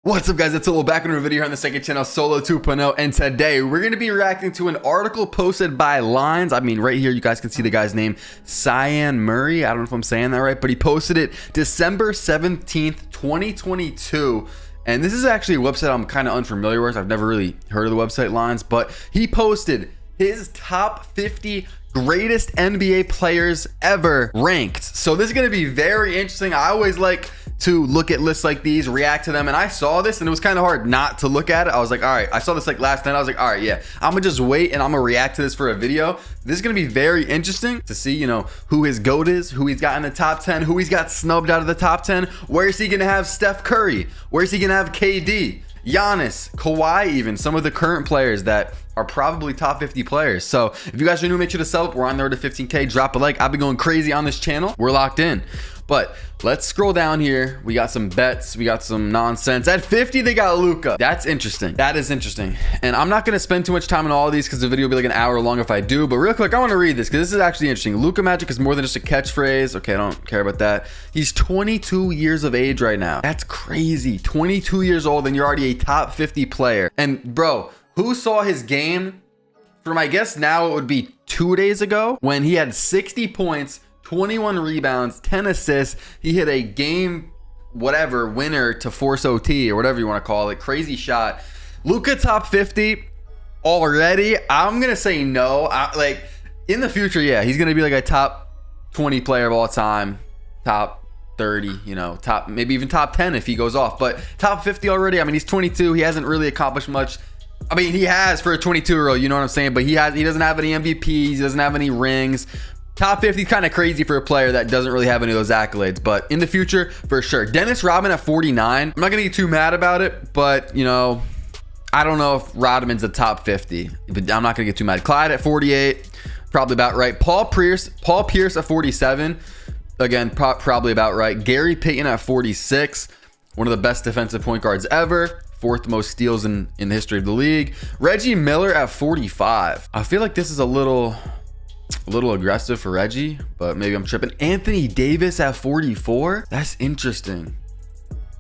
What's up, guys? It's Solo back in a video here on the second channel, Solo 2.0, and today we're going to be reacting to an article posted by Lines. I mean, right here you guys can see the guy's name, Cyan Murray. I don't know if I'm saying that right, but he posted it December 17th, 2022. And this is actually a website I'm kind of unfamiliar with. I've never really heard of the website Lines, but he posted his top 50 greatest NBA players ever ranked. So this is going to be very interesting. I always like to look at lists like these, react to them, and I saw this and it was kind of hard not to look at it. I was like, all right, I saw this like last night. I was like, all right, yeah, I'm gonna just wait and I'm gonna react to this for a video. This is gonna be very interesting to see, you know, who his GOAT is, who he's got in the top 10, who he's got snubbed out of the top 10. Where is he gonna have Steph Curry? Where is he gonna have KD, Giannis, Kawhi, even some of the current players that are probably top 50 players. So if you guys are new, make sure to sub. We're on the road to 15K. Drop a like. I've been going crazy on this channel. We're locked in. But let's scroll down here. We got some bets. We got some nonsense. At 50, they got Luka. That's interesting. That is interesting. And I'm not going to spend too much time on all of these because the video will be like an hour long if I do. But real quick, I want to read this because this is actually interesting. Luka Magic is more than just a catchphrase. Okay, I don't care about that. He's 22 years of age right now. That's crazy. 22 years old and you're already a top 50 player. And bro, who saw his game from, I guess now it would be 2 days ago, when he had 60 points, 21 rebounds, 10 assists. He hit a game whatever winner to force OT or whatever you want to call it. Crazy shot. Luka top 50 already. I'm gonna say no. Like in the future, yeah, he's gonna be like a top 20 player of all time, top 30, you know, top, maybe even top 10 if he goes off. But top 50 already. I mean, he's 22. He hasn't really accomplished much. I mean, he has for a 22-year-old, you know what I'm saying? But he doesn't have any MVPs, he doesn't have any rings. Top 50 is kind of crazy for a player that doesn't really have any of those accolades, but in the future, for sure. Dennis Rodman at 49. I'm not gonna get too mad about it, but you know, I don't know if Rodman's a top 50, but I'm not gonna get too mad. Clyde at 48, probably about right. Paul Pierce at 47, again, probably about right. Gary Payton at 46, one of the best defensive point guards ever. Fourth most steals in the history of the league. Reggie Miller at 45. I feel like this is a little aggressive for Reggie, but maybe I'm tripping. Anthony Davis at 44. That's interesting.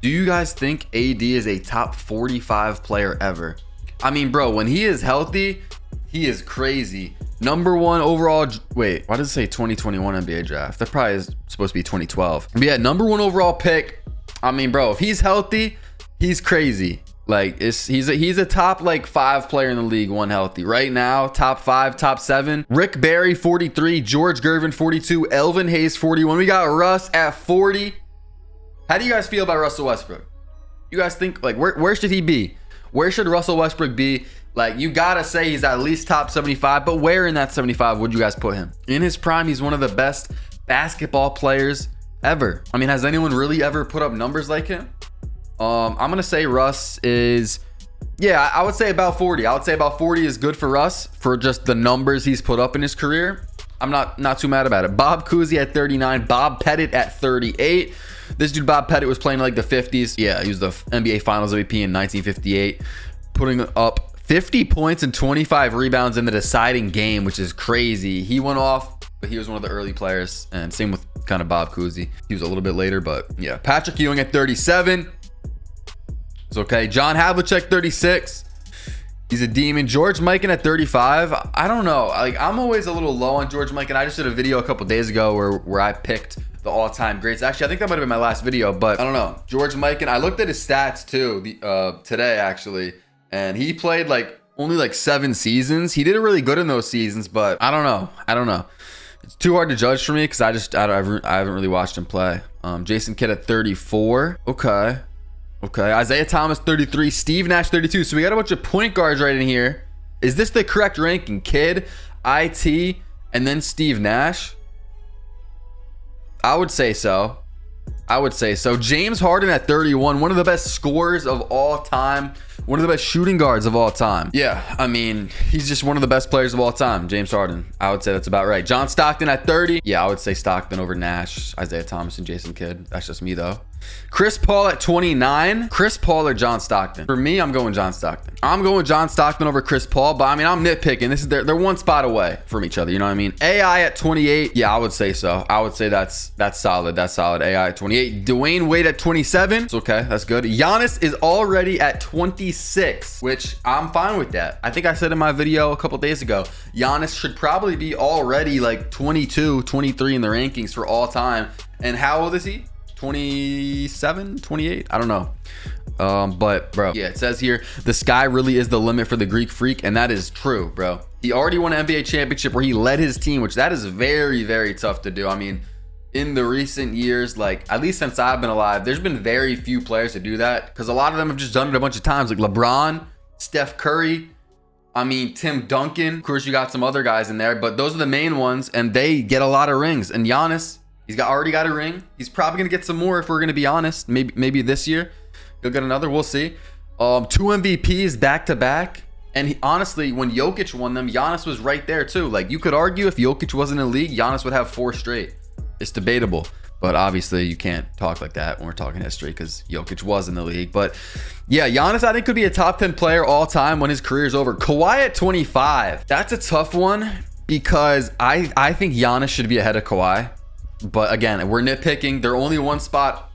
Do you guys think AD is a top 45 player ever? I mean, bro, when he is healthy, he is crazy. Number one overall. Wait, why does it say 2021 NBA draft? That probably is supposed to be 2012. But yeah, number one overall pick. I mean, bro, if he's healthy, he's crazy. Like he's a top like 5 player in the league, one healthy right now. Top 5, top 7. Rick Barry 43, George Gervin 42, Elvin Hayes 41. We got Russ at 40. How do you guys feel about Russell Westbrook? You guys think like where should he be? Where should Russell Westbrook be? Like you gotta say he's at least top 75, but where in that 75 would you guys put him? In his prime, he's one of the best basketball players ever. I mean, has anyone really ever put up numbers like him? I'm gonna say Russ is, yeah, I would say about 40. I would say about 40 is good for Russ for just the numbers he's put up in his career. I'm not too mad about it. Bob Cousy at 39, Bob Pettit at 38. This dude Bob Pettit was playing like the 50s. Yeah, he was the NBA Finals MVP in 1958, putting up 50 points and 25 rebounds in the deciding game, which is crazy. He went off, but he was one of the early players, and same with kind of Bob Cousy. He was a little bit later, but yeah. Patrick Ewing at 37. It's okay. John Havlicek 36. He's a demon. George Mikan at 35. I don't know. Like I'm always a little low on George Mikan. I just did a video a couple days ago where I picked the all-time greats. Actually, I think that might have been my last video, but I don't know. George Mikan. I looked at his stats too today actually, and he played like only like 7 seasons. He did really good in those seasons, but I don't know. It's too hard to judge for me because I haven't really watched him play. Jason Kidd at 34. Okay, Isaiah Thomas 33, Steve Nash 32. So we got a bunch of point guards right in here. Is this the correct ranking? Kidd, IT, and then Steve Nash? I would say so. James Harden at 31, one of the best scorers of all time, one of the best shooting guards of all time. Yeah, I mean, he's just one of the best players of all time, James Harden. I would say that's about right. John Stockton at 30. Yeah, I would say Stockton over Nash, Isaiah Thomas, and Jason Kidd. That's just me though. Chris Paul at 29. Chris Paul or John Stockton? For me, I'm going John Stockton. I'm going John Stockton over Chris Paul, but I mean, I'm nitpicking. This is they're one spot away from each other. You know what I mean? AI at 28. Yeah, I would say so. I would say that's solid. That's solid. AI at 28. Dwayne Wade at 27. It's okay. That's good. Giannis is already at 26, which I'm fine with that. I think I said in my video a couple days ago, Giannis should probably be already like 22, 23 in the rankings for all time. And how old is he? 27, 28? I don't know. But bro, yeah, it says here, the sky really is the limit for the Greek Freak. And that is true, bro. He already won an NBA championship where he led his team, which that is very, very tough to do. I mean, in the recent years, like at least since I've been alive, there's been very few players to do that because a lot of them have just done it a bunch of times, like LeBron, Steph Curry, I mean, Tim Duncan. Of course, you got some other guys in there, but those are the main ones, and they get a lot of rings. And Giannis, already got a ring. He's probably gonna get some more if we're gonna be honest. Maybe this year he'll get another. We'll see. 2 MVPs back to back. And honestly, when Jokic won them, Giannis was right there too. Like you could argue if Jokic wasn't in the league, Giannis would have 4 straight. It's debatable, but obviously you can't talk like that when we're talking history because Jokic was in the league. But yeah, Giannis I think could be a top 10 player all time when his career is over. Kawhi at 25. That's a tough one because I think Giannis should be ahead of Kawhi. But again, we're nitpicking. They're only one spot,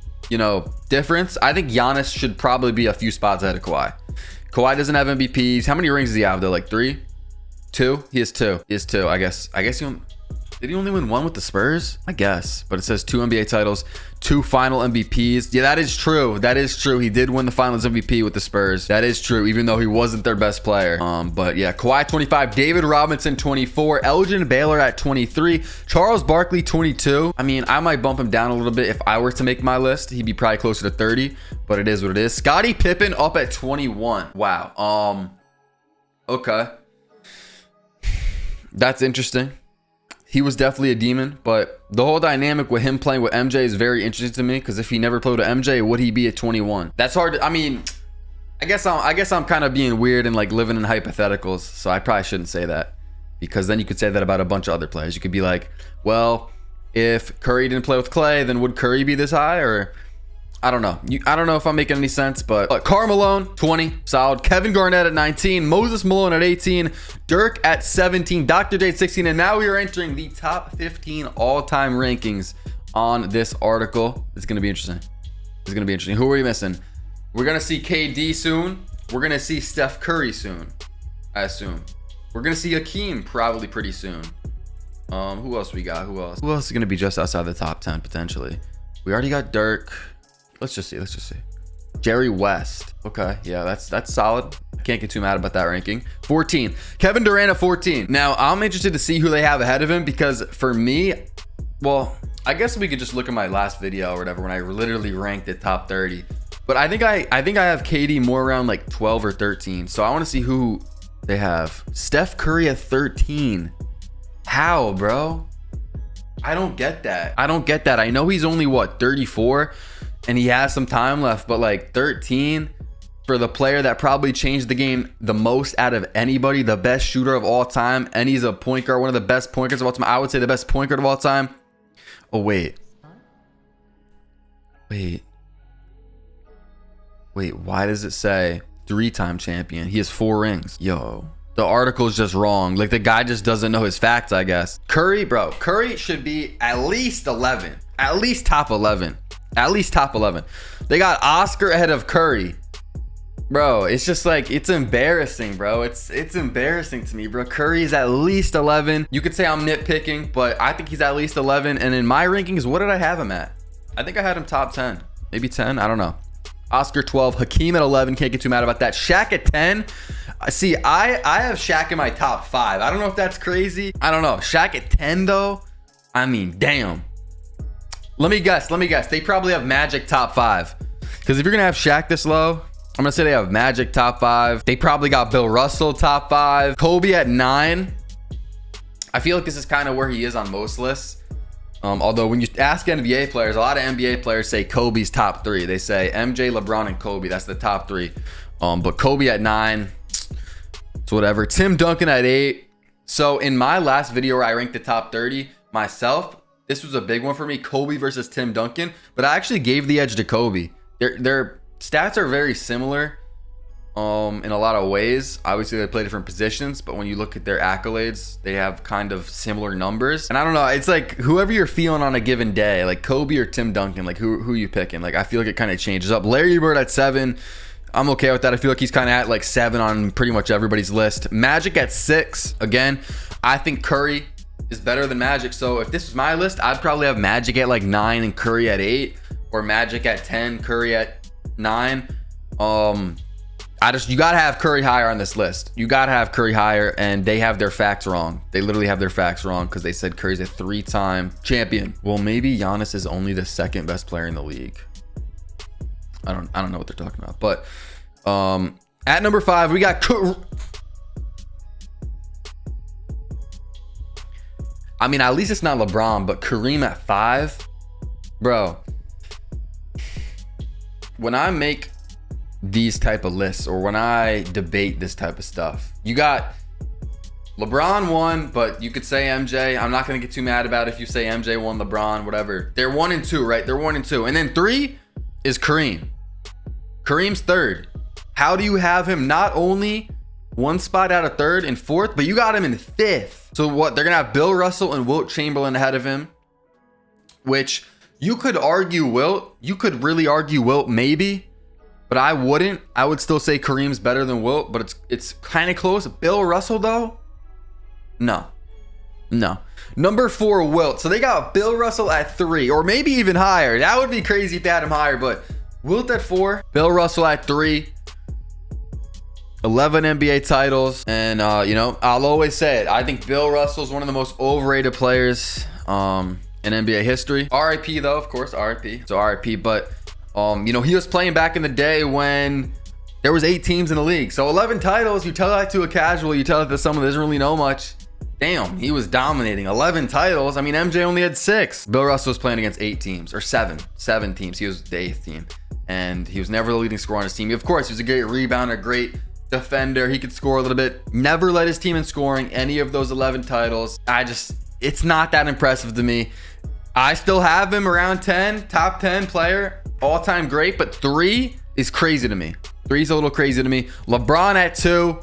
difference. I think Giannis should probably be a few spots ahead of Kawhi. Kawhi doesn't have MVPs. How many rings does he have though? Like 3? 2? He has 2. I guess did he only win 1 with the Spurs? I guess. But it says 2 NBA titles, 2 final MVPs. Yeah, that is true. That is true. He did win the finals MVP with the Spurs. That is true, even though he wasn't their best player. But yeah, Kawhi 25, David Robinson 24, Elgin Baylor at 23, Charles Barkley 22. I mean, I might bump him down a little bit if I were to make my list. He'd be probably closer to 30, but it is what it is. Scottie Pippen up at 21. Wow. Okay. That's interesting. He was definitely a demon, but the whole dynamic with him playing with MJ is very interesting to me because if he never played with MJ, would he be at 21? That's hard. I mean, I guess I'm kind of being weird and like living in hypotheticals, so I probably shouldn't say that because then you could say that about a bunch of other players. You could be like, well, if Curry didn't play with Clay, then would Curry be this high? Or I don't know. I don't know if I'm making any sense, but Karl Malone, 20, solid. Kevin Garnett at 19, Moses Malone at 18, Dirk at 17, Dr. J at 16, and now we are entering the top 15 all-time rankings on this article. It's going to be interesting. Who are we missing? We're going to see KD soon. We're going to see Steph Curry soon, I assume. We're going to see Hakeem probably pretty soon. Who else we got? Who else is going to be just outside the top 10 potentially? We already got Dirk. Let's just see. Jerry West. Okay, yeah, that's solid. I can't get too mad about that ranking. 14. Kevin Durant at 14. Now, I'm interested to see who they have ahead of him because for me, well, I guess we could just look at my last video or whatever when I literally ranked it top 30. But I think I have KD more around like 12 or 13. So I want to see who they have. Steph Curry at 13. How, bro? I don't get that. I know he's only 34. And he has some time left, but like 13 for the player that probably changed the game the most out of anybody, the best shooter of all time, and he's a point guard, one of the best point guards of all time. I would say the best point guard of all time. Oh, wait, why does it say 3-time champion? He has 4 rings. Yo, the article is just wrong. Like the guy just doesn't know his facts, I guess. Curry should be at least 11, at least top 11. They got Oscar ahead of Curry. Bro, it's just like, it's embarrassing, bro. It's embarrassing to me, bro. Curry's at least 11. You could say I'm nitpicking, but I think he's at least 11. And in my rankings, what did I have him at? I think I had him top 10. Maybe 10. I don't know. Oscar 12. Hakeem at 11. Can't get too mad about that. Shaq at 10. See, I have Shaq in my top 5. I don't know if that's crazy. I don't know. Shaq at 10, though. I mean, damn. Let me guess. They probably have Magic top 5. Because if you're going to have Shaq this low, I'm going to say they have Magic top 5. They probably got Bill Russell top 5. Kobe at 9. I feel like this is kind of where he is on most lists. Although when you ask NBA players, a lot of NBA players say Kobe's top 3. They say MJ, LeBron, and Kobe. That's the top 3. But Kobe at 9. It's whatever. Tim Duncan at 8. So in my last video where I ranked the top 30 myself, this was a big one for me. Kobe versus Tim Duncan, but I actually gave the edge to Kobe. Their stats are very similar in a lot of ways. Obviously they play different positions, but when you look at their accolades, they have kind of similar numbers. And I don't know, it's like whoever you're feeling on a given day, like Kobe or Tim Duncan, like who you picking? Like I feel like it kind of changes up. Larry Bird at 7, I'm okay with that. I feel like he's kind of at like 7 on pretty much everybody's list. Magic at 6. Again, I think Curry is better than Magic. So if this was my list, I'd probably have Magic at like 9 and Curry at 8, or Magic at 10, Curry at 9. You gotta have Curry higher on this list. You gotta have Curry higher, and they have their facts wrong. They literally have their facts wrong because they said Curry's a 3-time champion. Well, maybe Giannis is only the second best player in the league. I don't know what they're talking about. But at number 5, we got I mean, at least it's not LeBron, but Kareem at 5. Bro, when I make these type of lists, or when I debate this type of stuff, you got LeBron 1, but you could say MJ. I'm not gonna get too mad about it if you say MJ 1, LeBron, whatever. They're 1 and 2, right? They're 1 and 2. And then 3 is Kareem. Kareem's 3rd. How do you have him not only one spot out of 3rd and 4th, but you got him in 5th? So what? They're gonna have Bill Russell and Wilt Chamberlain ahead of him, which you could argue Wilt. You could really argue Wilt maybe, but I wouldn't. I would still say Kareem's better than Wilt, but it's kind of close. Bill Russell though? No. Number 4, Wilt. So they got Bill Russell at 3, or maybe even higher. That would be crazy if they had him higher, but Wilt at 4, Bill Russell at 3, 11 NBA titles. And I'll always say it. I think Bill Russell is one of the most overrated players in NBA history. RIP though, of course, RIP. So RIP, but he was playing back in the day when there was 8 teams in the league. So 11 titles, you tell that to a casual, you tell it to someone that doesn't really know much. Damn, he was dominating. 11 titles. I mean, MJ only had 6. Bill Russell was playing against 8 teams, or 7 teams. He was the 8th team, and he was never the leading scorer on his team. Of course, he was a great rebounder, great defender. He could score a little bit. Never led his team in scoring any of those 11 titles. It's not that impressive to me. I still have him around 10, top 10 player, all-time great, but 3 is crazy to me. 3 is a little crazy to me. LeBron at 2.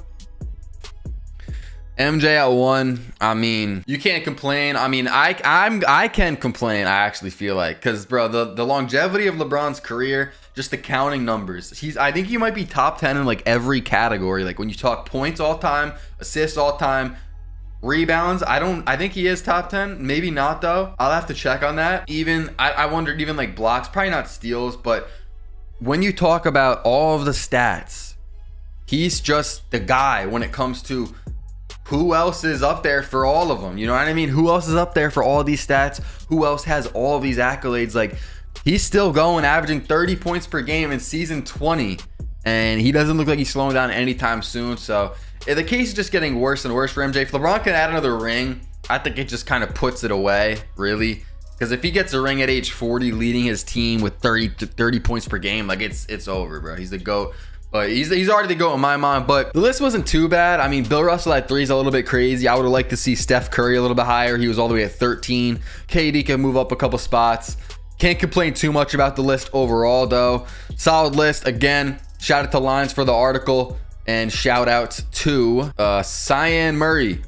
MJ at 1. I mean, you can't complain. I mean, I can complain, I actually feel like, because bro, the longevity of LeBron's career, just the counting numbers, I think he might be top 10 in like every category. Like when you talk points all time, assists all time, rebounds, I think he is top 10. Maybe not though. I'll have to check on that. Even I wondered, even like blocks, probably not steals, but when you talk about all of the stats, he's just the guy when it comes to who else is up there for all of them. You know what I mean? Who else is up there for all these stats? Who else has all these accolades? Like, he's still going, averaging 30 points per game in season 20, and he doesn't look like he's slowing down anytime soon. So the case is just getting worse and worse for MJ. If LeBron can add another ring, I think it just kind of puts it away, really. Because if he gets a ring at age 40, leading his team with 30 points per game, like it's over, bro. He's the GOAT. But he's already the GOAT in my mind. But the list wasn't too bad. I mean, Bill Russell at 3 is a little bit crazy. I would have liked to see Steph Curry a little bit higher. He was all the way at 13. KD can move up a couple spots. Can't complain too much about the list overall, though. Solid list. Again, shout out to Lines for the article. And shout out to Cyan Murray.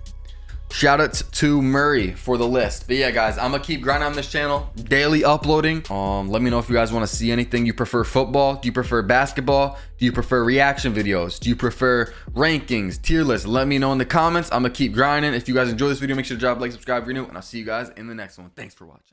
Shout out to Murray for the list. But yeah, guys, I'm gonna keep grinding on this channel, daily uploading. Let me know if you guys want to see anything. You prefer football? Do you prefer basketball? Do you prefer reaction videos? Do you prefer rankings, tier lists? Let me know in the comments. I'm gonna keep grinding. If you guys enjoy this video, make sure to drop a like, subscribe if you're new, and I'll see you guys in the next one. Thanks for watching.